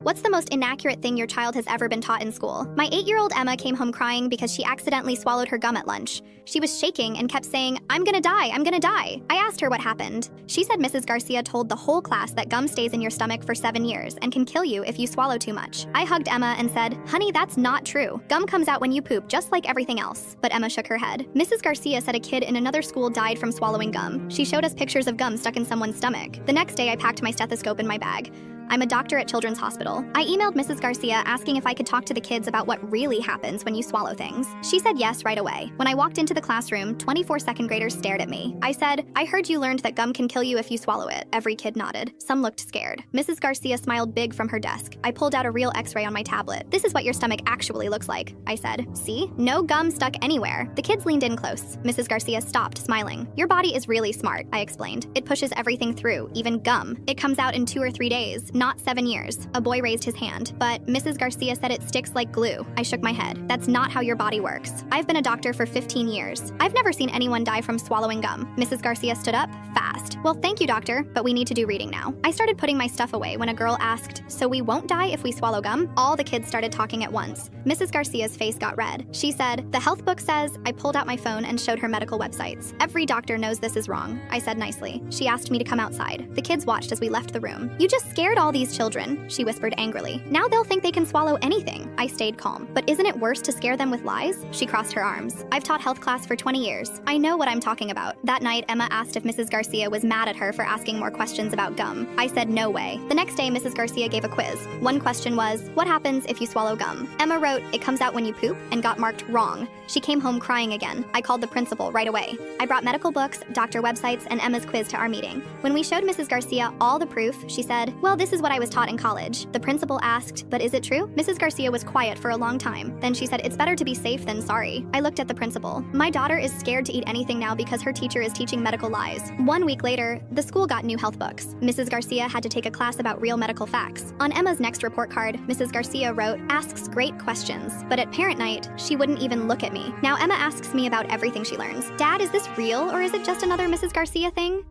What's the most inaccurate thing your child has ever been taught in school? My 8-year-old Emma came home crying because she accidentally swallowed her gum at lunch. She was shaking and kept saying, "I'm gonna die, I'm gonna die." I asked her what happened. She said Mrs. Garcia told the whole class that gum stays in your stomach for 7 years and can kill you if you swallow too much. I hugged Emma and said, "Honey, that's not true. Gum comes out when you poop, just like everything else." But Emma shook her head. Mrs. Garcia said a kid in another school died from swallowing gum. She showed us pictures of gum stuck in someone's stomach. The next day, I packed my stethoscope in my bag. I'm a doctor at Children's Hospital. I emailed Mrs. Garcia asking if I could talk to the kids about what really happens when you swallow things. She said yes right away. When I walked into the classroom, 24 second graders stared at me. I said, "I heard you learned that gum can kill you if you swallow it." Every kid nodded. Some looked scared. Mrs. Garcia smiled big from her desk. I pulled out a real x-ray on my tablet. "This is what your stomach actually looks like," I said. "See? No gum stuck anywhere." The kids leaned in close. Mrs. Garcia stopped, smiling. "Your body is really smart," I explained. "It pushes everything through, even gum. It comes out in 2 or 3 days, not 7 years. A boy raised his hand. "But Mrs. Garcia said it sticks like glue." I shook my head. "That's not how your body works. I've been a doctor for 15 years. I've never seen anyone die from swallowing gum." Mrs. Garcia stood up, fast. "Well, thank you, doctor, but we need to do reading now." I started putting my stuff away when a girl asked, "So we won't die if we swallow gum?" All the kids started talking at once. Mrs. Garcia's face got red. She said, "The health book says." I pulled out my phone and showed her medical websites. "Every doctor knows this is wrong," I said nicely. She asked me to come outside. The kids watched as we left the room. "You just scared all these children," she whispered angrily. "Now they'll think they can swallow anything." I stayed calm. "But isn't it worse to scare them with lies?" She crossed her arms. "I've taught health class for 20 years. I know what I'm talking about." That night, Emma asked if Mrs. Garcia was mad at her for asking more questions about gum. I said no way. The next day, Mrs. Garcia gave a quiz. One question was, "What happens if you swallow gum?" Emma wrote, "It comes out when you poop," and got marked wrong. She came home crying again. I called the principal right away. I brought medical books, doctor websites, and Emma's quiz to our meeting. When we showed Mrs. Garcia all the proof, she said, "Well, this is what I was taught in college." The principal asked, "But is it true?" Mrs. Garcia was quiet for a long time. Then she said, "It's better to be safe than sorry." I looked at the principal. My daughter is scared to eat anything now because her teacher is teaching medical lies. 1 week later, the school got new health books. Mrs. Garcia had to take a class about real medical facts. On Emma's next report card, Mrs. Garcia wrote, "Asks great questions." But at parent night, she wouldn't even look at me. Now Emma asks me about everything she learns. "Dad, is this real or is it just another Mrs. Garcia thing?"